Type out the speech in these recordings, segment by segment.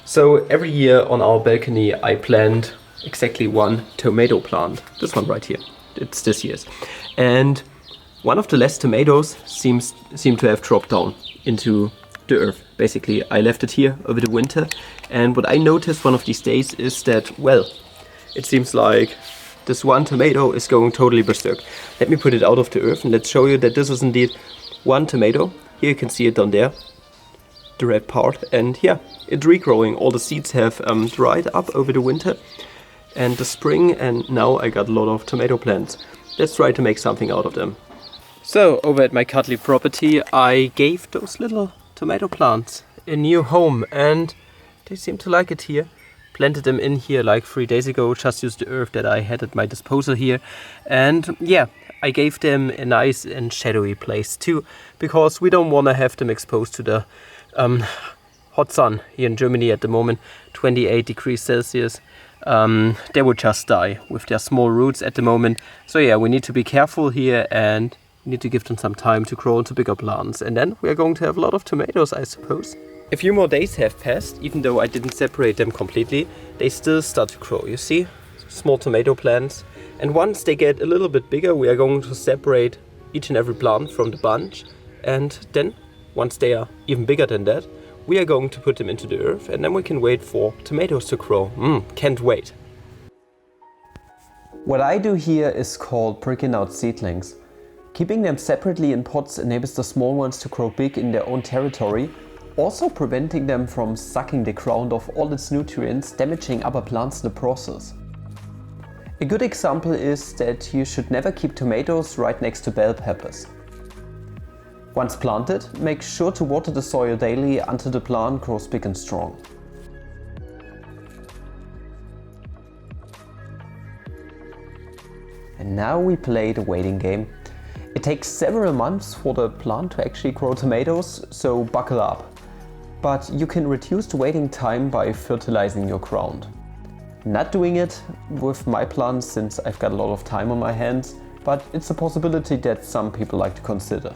So every year on our balcony I plant exactly one tomato plant. This one right here. It's this year's. And one of the last tomatoes seem to have dropped down into the earth. Basically, I left it here over the winter, and what I noticed one of these days is that, well, it seems like this one tomato is going totally berserk. Let me put it out of the earth and let's show you that this is indeed one tomato. Here you can see it down there, the red part, and yeah, it's regrowing. All the seeds have dried up over the winter and the spring, and now I got a lot of tomato plants. Let's try to make something out of them. So over at my Cutley property I gave those little tomato plants a new home and they seem to like it here. Planted them in here like 3 days ago, just used the earth that I had at my disposal here. And yeah, I gave them a nice and shadowy place too, because we don't want to have them exposed to the hot sun here in Germany at the moment, 28 degrees Celsius. They would just die with their small roots at the moment. So yeah, we need to be careful here and need to give them some time to grow into bigger plants, and then we are going to have a lot of tomatoes, I suppose. A few more days have passed, even though I didn't separate them completely. They still start to grow, you see? Small tomato plants. And once they get a little bit bigger, we are going to separate each and every plant from the bunch. And then, once they are even bigger than that, we are going to put them into the earth, and then we can wait for tomatoes to grow. Can't wait. What I do here is called pricking out seedlings. Keeping them separately in pots enables the small ones to grow big in their own territory, also preventing them from sucking the ground of all its nutrients, damaging other plants in the process. A good example is that you should never keep tomatoes right next to bell peppers. Once planted, make sure to water the soil daily until the plant grows big and strong. And now we play the waiting game. It takes several months for the plant to actually grow tomatoes, so buckle up. But you can reduce the waiting time by fertilizing your ground. Not doing it with my plants since I've got a lot of time on my hands, but it's a possibility that some people like to consider.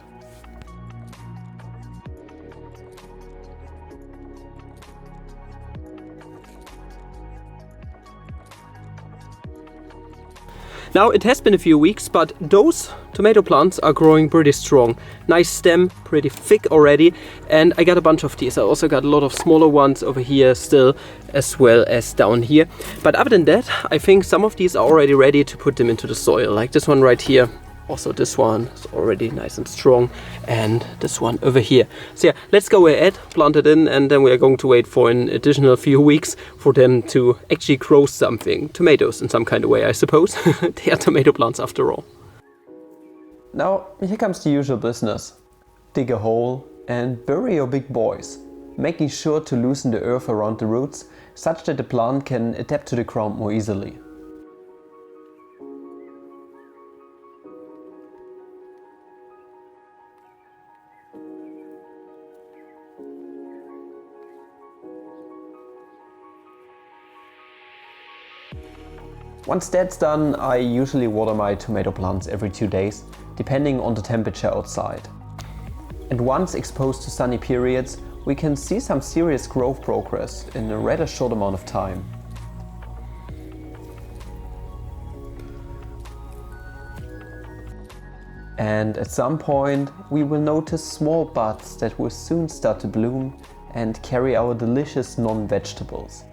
Now it has been a few weeks, but those tomato plants are growing pretty strong. Nice stem, pretty thick already, and I got a bunch of these. I also got a lot of smaller ones over here still, as well as down here. But other than that, I think some of these are already ready to put them into the soil, like this one right here. Also this one is already nice and strong, and this one over here. So yeah, let's go ahead, plant it in, and then we are going to wait for an additional few weeks for them to actually grow something. Tomatoes in some kind of way, I suppose. They are tomato plants after all. Now here comes the usual business. Dig a hole and bury your big boys, making sure to loosen the earth around the roots such that the plant can adapt to the ground more easily. Once that's done, I usually water my tomato plants every 2 days, depending on the temperature outside. And once exposed to sunny periods, we can see some serious growth progress in a rather short amount of time. And at some point, we will notice small buds that will soon start to bloom and carry our delicious non-vegetables.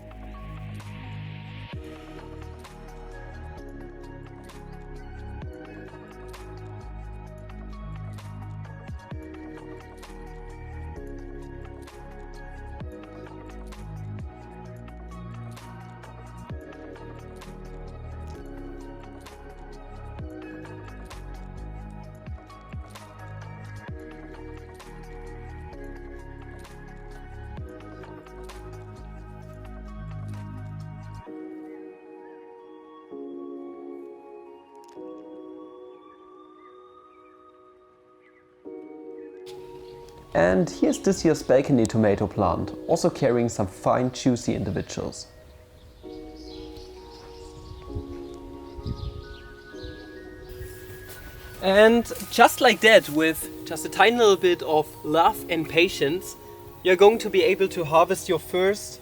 And here's this year's balcony tomato plant, also carrying some fine juicy individuals. And just like that, with just a tiny little bit of love and patience, you're going to be able to harvest your first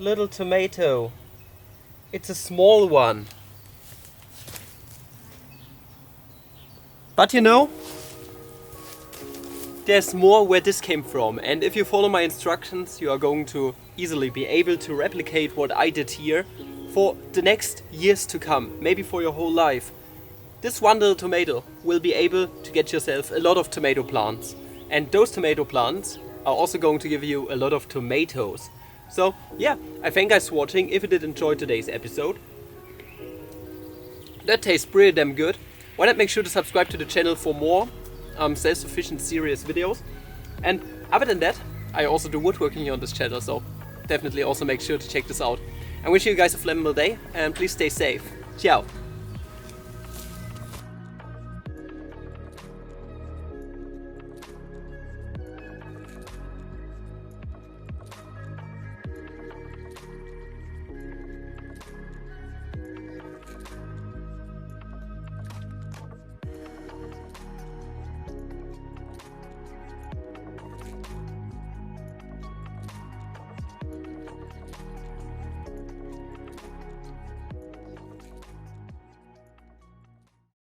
little tomato. It's a small one. But you know, there's more where this came from, and if you follow my instructions you are going to easily be able to replicate what I did here for the next years to come, maybe for your whole life. This one little tomato will be able to get yourself a lot of tomato plants, and those tomato plants are also going to give you a lot of tomatoes. So yeah, I thank you guys for watching. If you did enjoy today's episode, that tastes pretty damn good, why not make sure to subscribe to the channel for more self-sufficient serious videos. And other than that, I also do woodworking here on this channel, so definitely also make sure to check this out. I wish you guys a flammable day, and please stay safe. Ciao!